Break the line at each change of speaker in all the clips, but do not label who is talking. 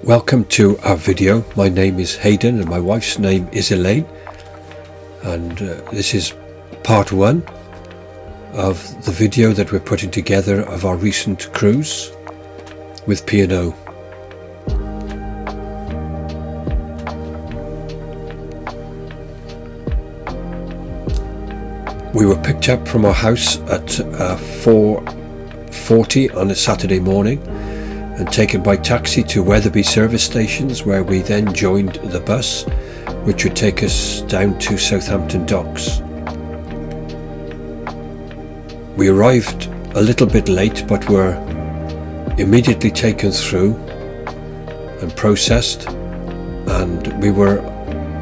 Welcome to our video. My name is Haydn and my wife's name is Elaine, and this is part one of the video that we're putting together of our recent cruise with P&O. We were picked up from our house at 4:40 on a Saturday morning and taken by taxi to Wetherby service stations, where we then joined the bus which would take us down to Southampton docks. We arrived a little bit late, but were immediately taken through and processed, and we were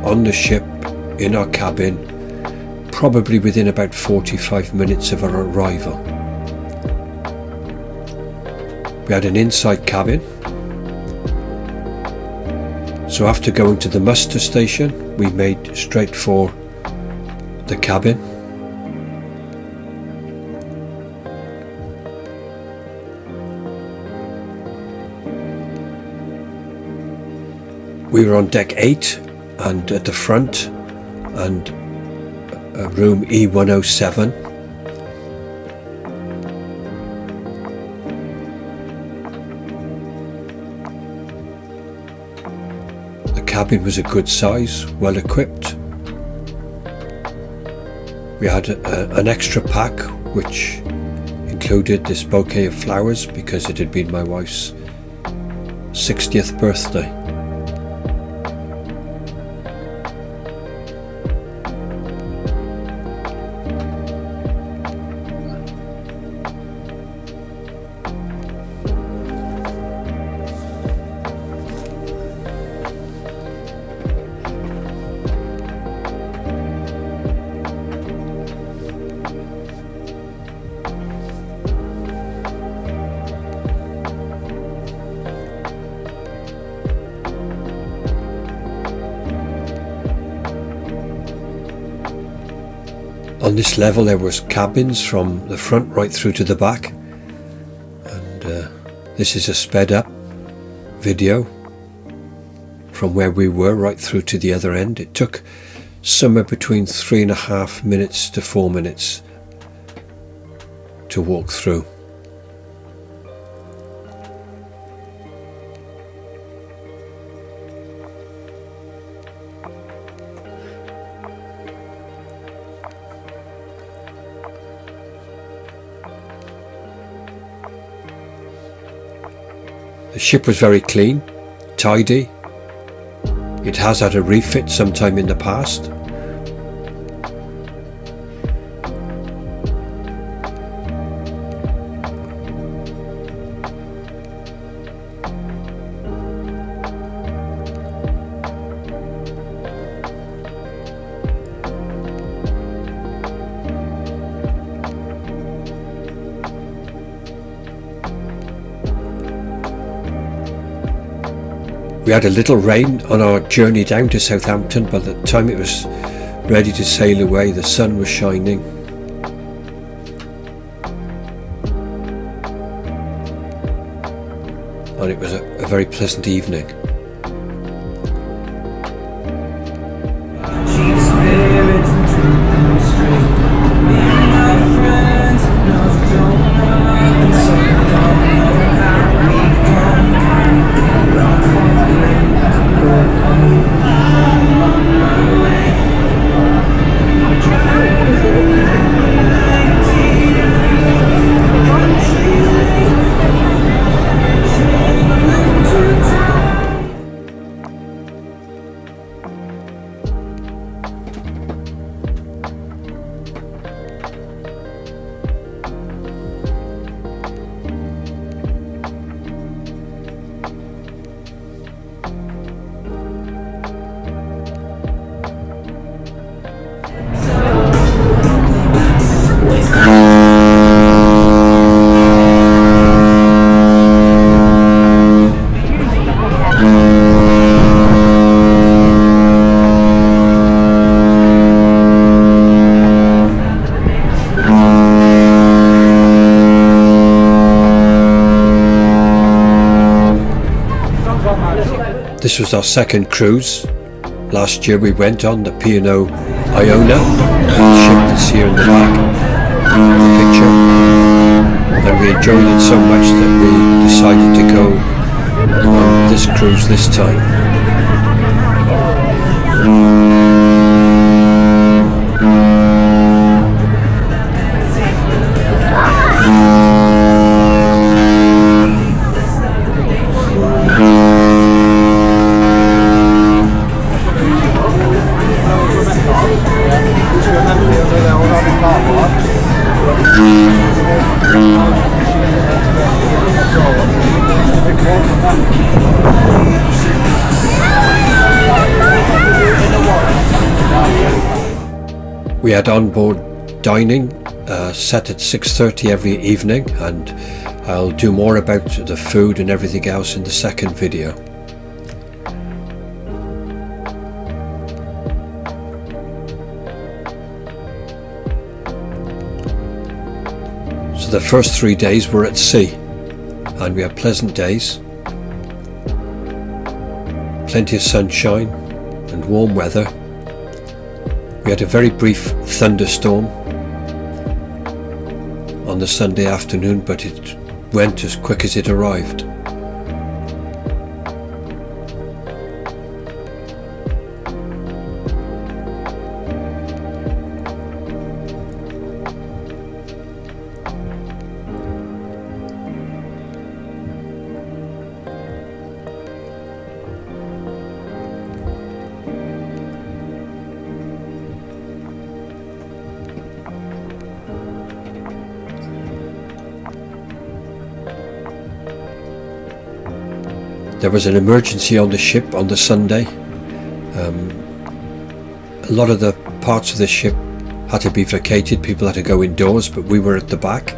on the ship in our cabin probably within about 45 minutes of our arrival. We had an inside cabin, so after going to the muster station we made straight for the cabin. We were on deck 8 and at the front, and room E107. The cabin was a good size, well equipped. We had an extra pack which included this bouquet of flowers because it had been my wife's 60th birthday. On this level there was cabins from the front right through to the back, and this is a sped up video from where we were right through to the other end. It took somewhere between 3.5 minutes to 4 minutes to walk through. The ship was very clean, tidy. It has had a refit sometime in the past. We had a little rain on our journey down to Southampton. By the time it was ready to sail away, the sun was shining. And it was a very pleasant evening. This was our second cruise. Last year we went on the P&O Iona, the ship that's here in the back of the picture, and we enjoyed it so much that we decided to go on this cruise this time. We had on-board dining set at 6:30 every evening, and I'll do more about the food and everything else in the second video. So the first 3 days were at sea, and we had pleasant days, plenty of sunshine and warm weather. We had a very brief thunderstorm on the Sunday afternoon, but it went as quick as it arrived. There was an emergency on the ship on the Sunday. A lot of the parts of the ship had to be vacated, people had to go indoors, but we were at the back.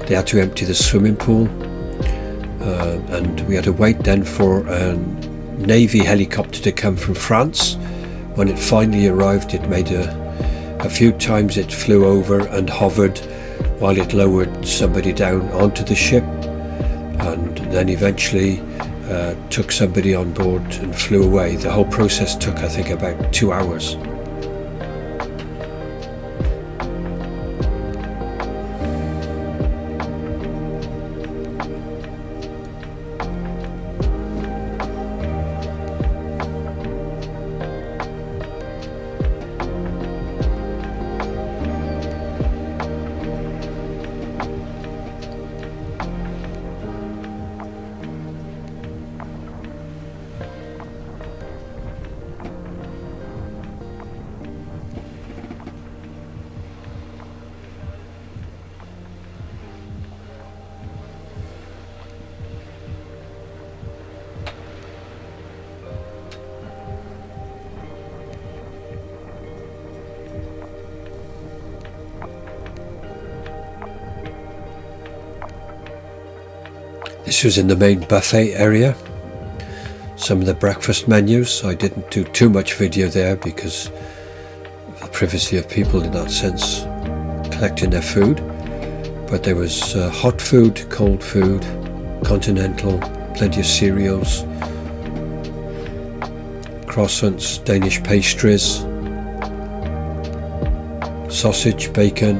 They had to empty the swimming pool, and we had to wait then for a Navy helicopter to come from France. When it finally arrived, it made a few times it flew over and hovered while it lowered somebody down onto the ship, and then eventually took somebody on board and flew away. The whole process took, I think, about 2 hours. This was in the main buffet area. Some of the breakfast menus, I didn't do too much video there because of the privacy of people in that sense, collecting their food. But there was hot food, cold food, continental, plenty of cereals, croissants, Danish pastries, sausage, bacon,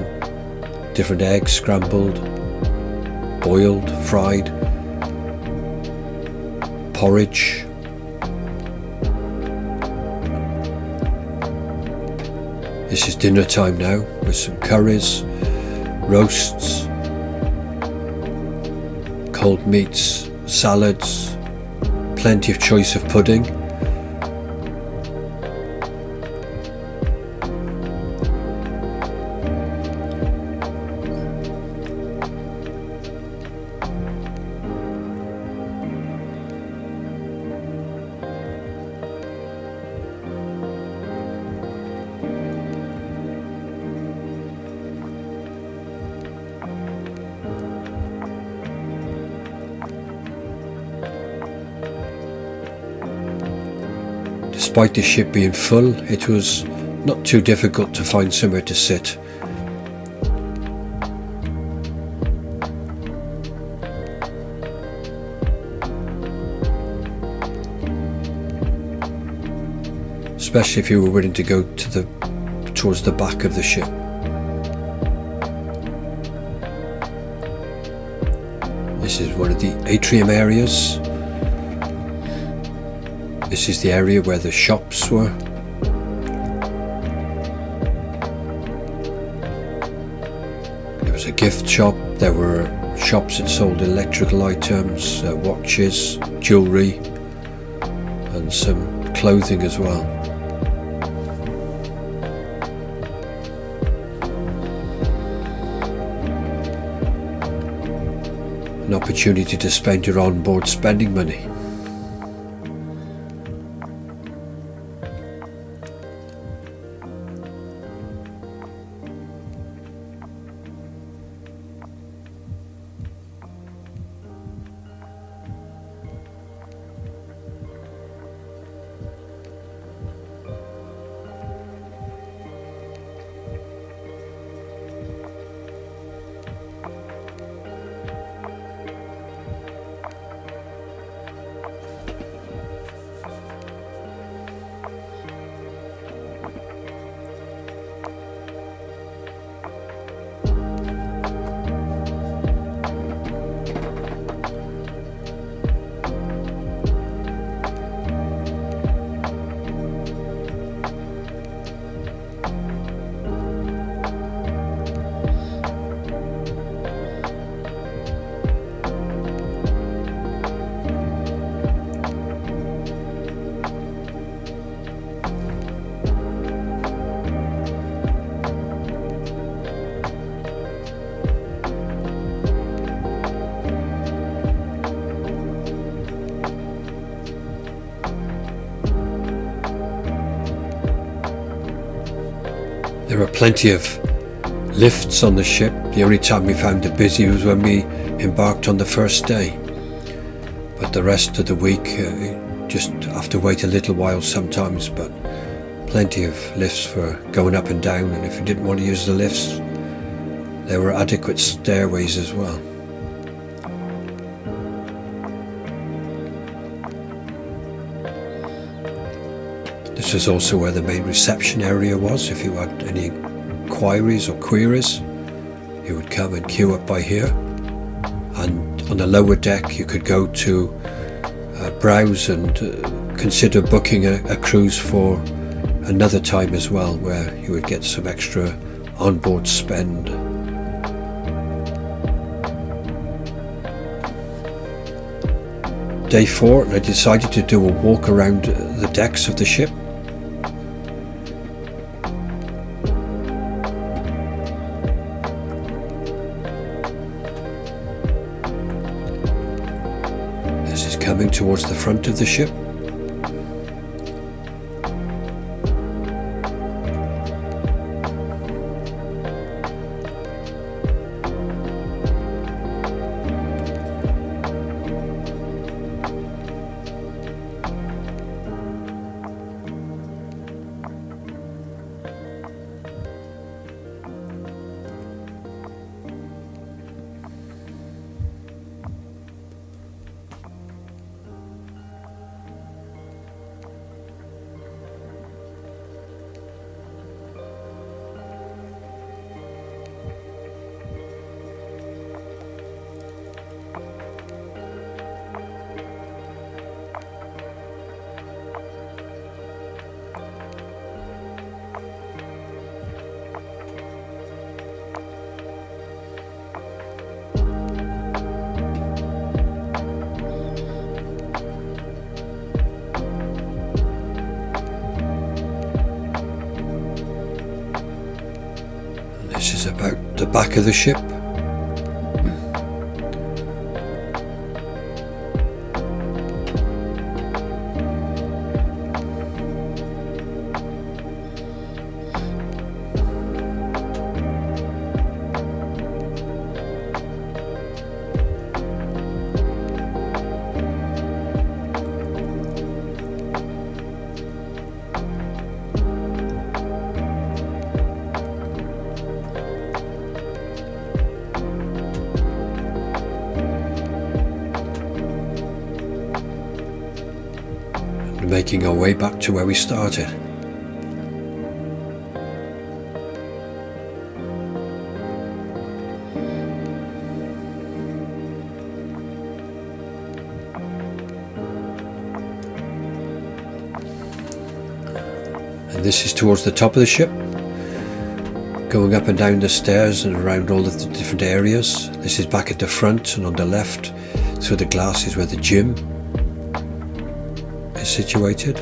different eggs, scrambled, boiled, fried, porridge. This is dinner time now, with some curries, roasts, cold meats, salads, plenty of choice of pudding. Despite the ship being full, it was not too difficult to find somewhere to sit. especially if you were willing to go towards the back of the ship. This is one of the atrium areas. This is the area where the shops were. There was a gift shop. There were shops that sold electrical items, watches, jewellery, and some clothing as well. An opportunity to spend your on-board spending money. There were plenty of lifts on the ship. The only time we found it busy was when we embarked on the first day. But the rest of the week, just have to wait a little while sometimes, but plenty of lifts for going up and down, and if you didn't want to use the lifts, there were adequate stairways as well. This was also where the main reception area was. If you had any inquiries or queries, you would come and queue up by here. And on the lower deck, you could go to browse and consider booking a cruise for another time as well, where you would get some extra onboard spend. Day 4, and I decided to do a walk around the decks of the ship. This is coming towards the front of the ship. This is about the back of the ship. Making our way back to where we started. And this is towards the top of the ship, going up and down the stairs and around all of the different areas. This is back at the front, and on the left through the glass is where the gym is situated.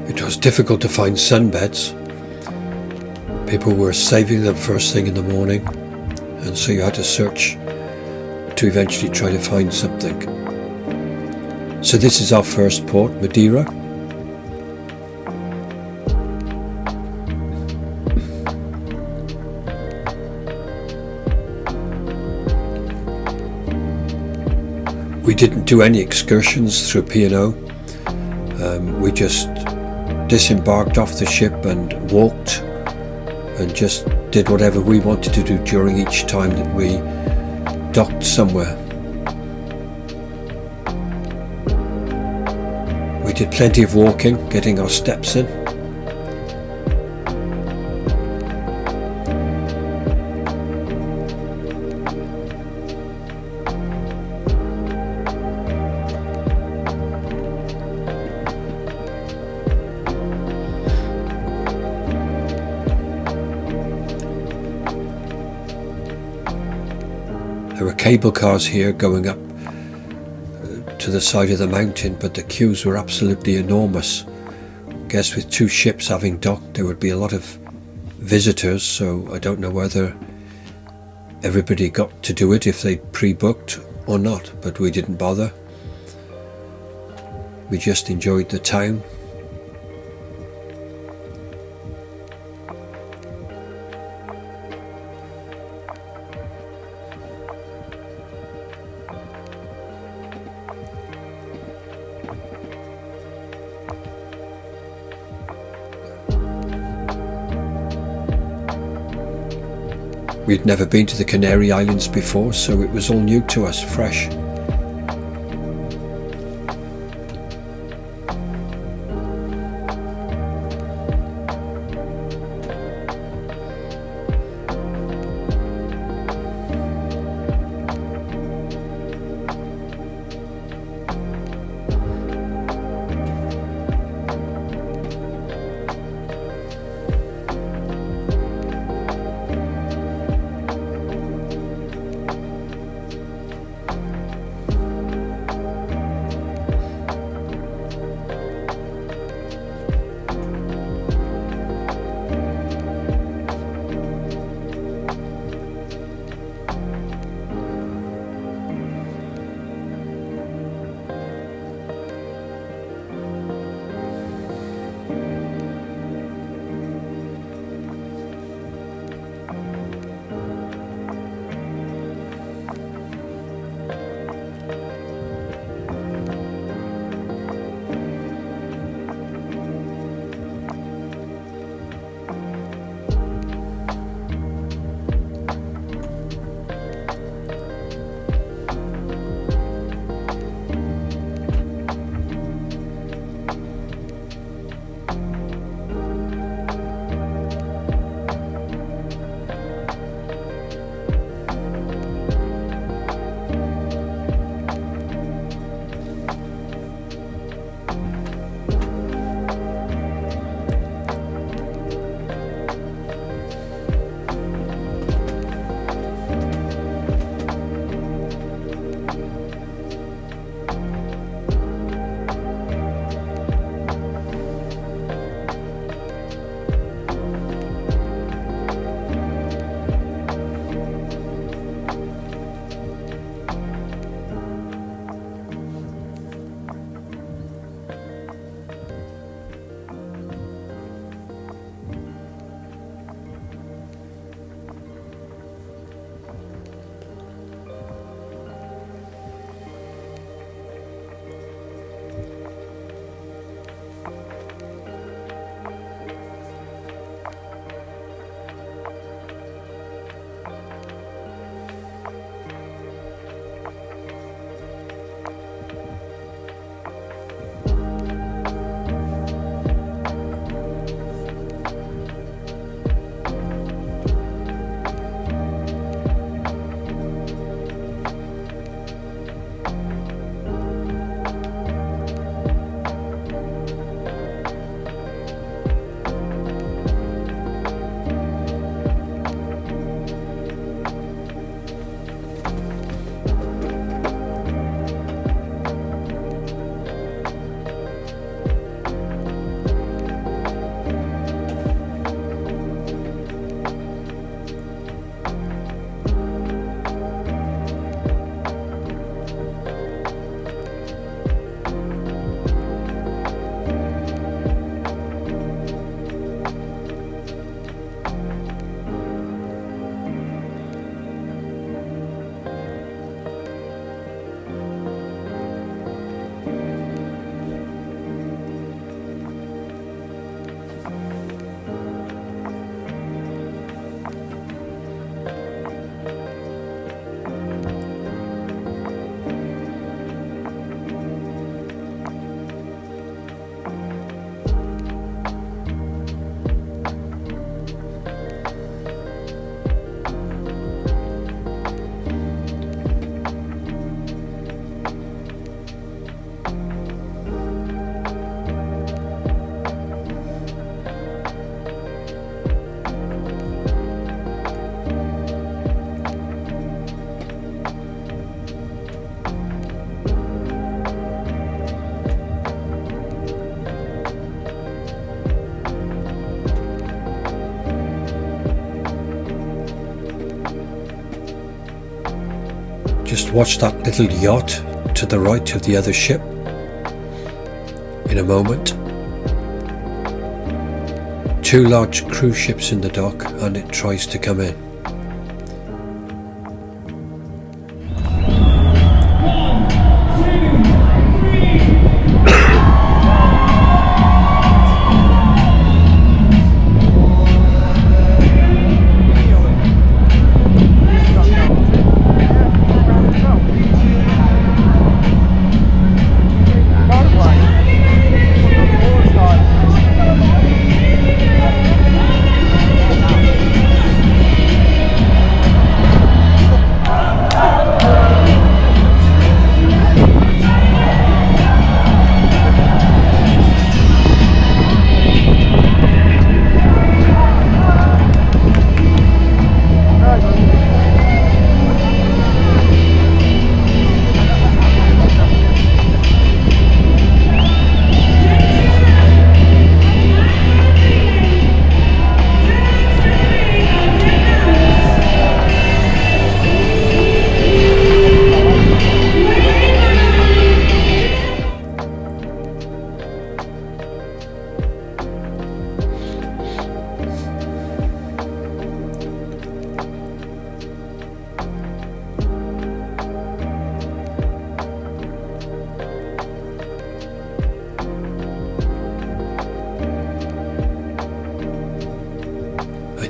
It was difficult to find sunbeds. People were saving them first thing in the morning, and so you had to search to eventually try to find something. So this is our first port, Madeira. We didn't do any excursions through P&O. We just disembarked off the ship and walked and just did whatever we wanted to do during each time that we docked somewhere. We did plenty of walking, getting our steps in. There were cable cars here going up to the side of the mountain, but the queues were absolutely enormous. I guess with two ships having docked there would be a lot of visitors, so I don't know whether everybody got to do it if they pre-booked or not, but we didn't bother. We just enjoyed the town. We'd never been to the Canary Islands before, so it was all new to us, fresh. Just watch that little yacht to the right of the other ship in a moment. 2 large cruise ships in the dock, and it tries to come in.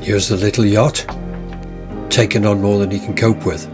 Here's the little yacht, taking on more than he can cope with.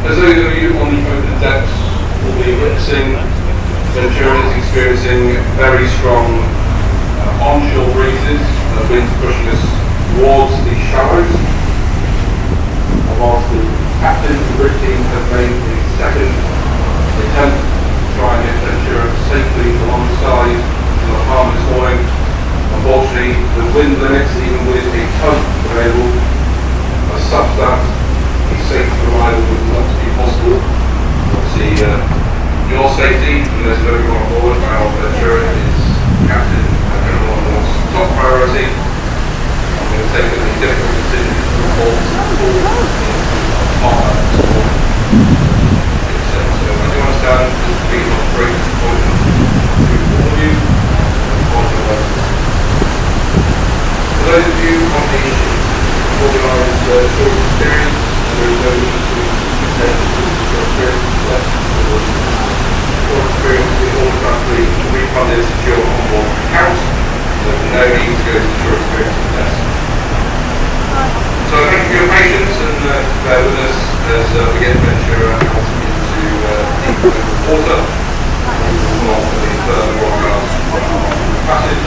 As those of you on the open decks will be witnessing, Ventura is experiencing very strong onshore breezes, winds pushing us towards the shallows. And whilst the captain and the bridge team have made the second attempt to try and get Ventura safely alongside in the harm this morning, unfortunately the wind limits, even with a tug available, are such that a safety taken the difficult decision to involve school partner support. So I do understand this has been of great disappointment to all of you. For those of you on the organised short experience, there is no need to attend your experience left. Your experience in all the country refunded to your onboard account, so no need to go to your experience test. So thank you for your patience and bear with us as we get Ventura out into deep water. We will go on to the further broadcast on our passage.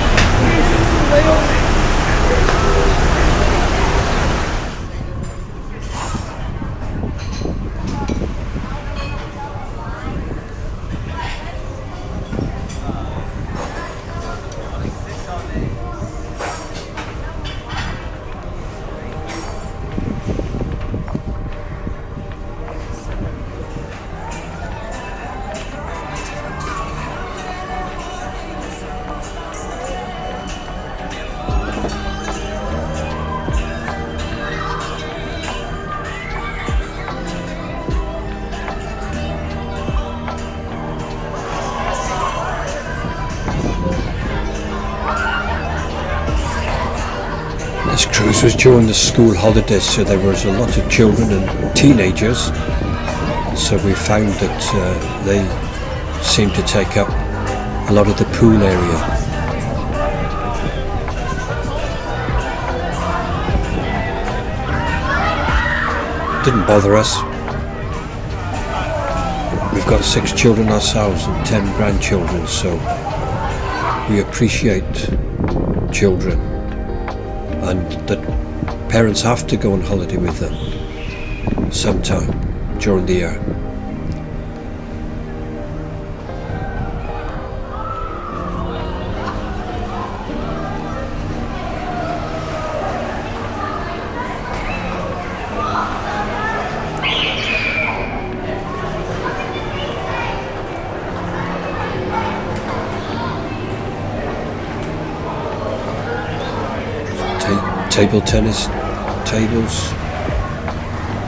This cruise was during the school holidays, so there was a lot of children and teenagers, so we found that they seemed to take up a lot of the pool area. Didn't bother us. We've got 6 children ourselves and 10 grandchildren, so we appreciate children, and that parents have to go on holiday with them sometime during the year. Table tennis tables,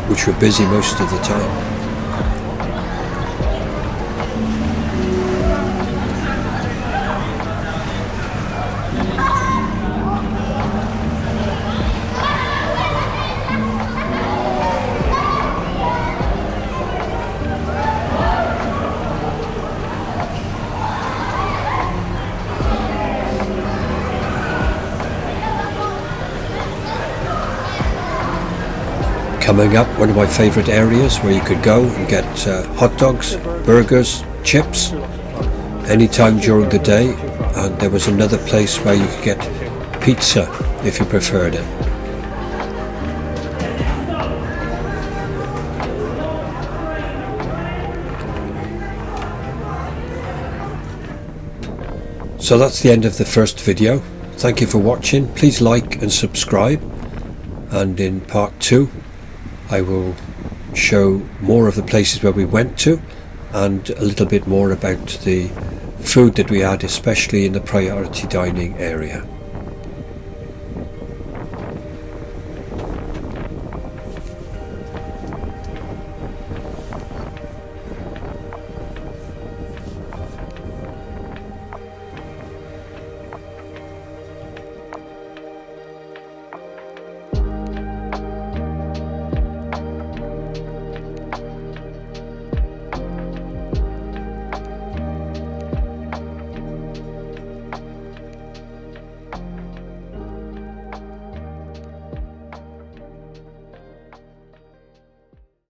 which were busy most of the time. Coming up, one of my favourite areas where you could go and get hot dogs, burgers, chips anytime during the day, and there was another place where you could get pizza if you preferred it. So that's the end of the first video. Thank you for watching. Please like and subscribe, and in part 2 I will show more of the places where we went to and a little bit more about the food that we had, especially in the priority dining area.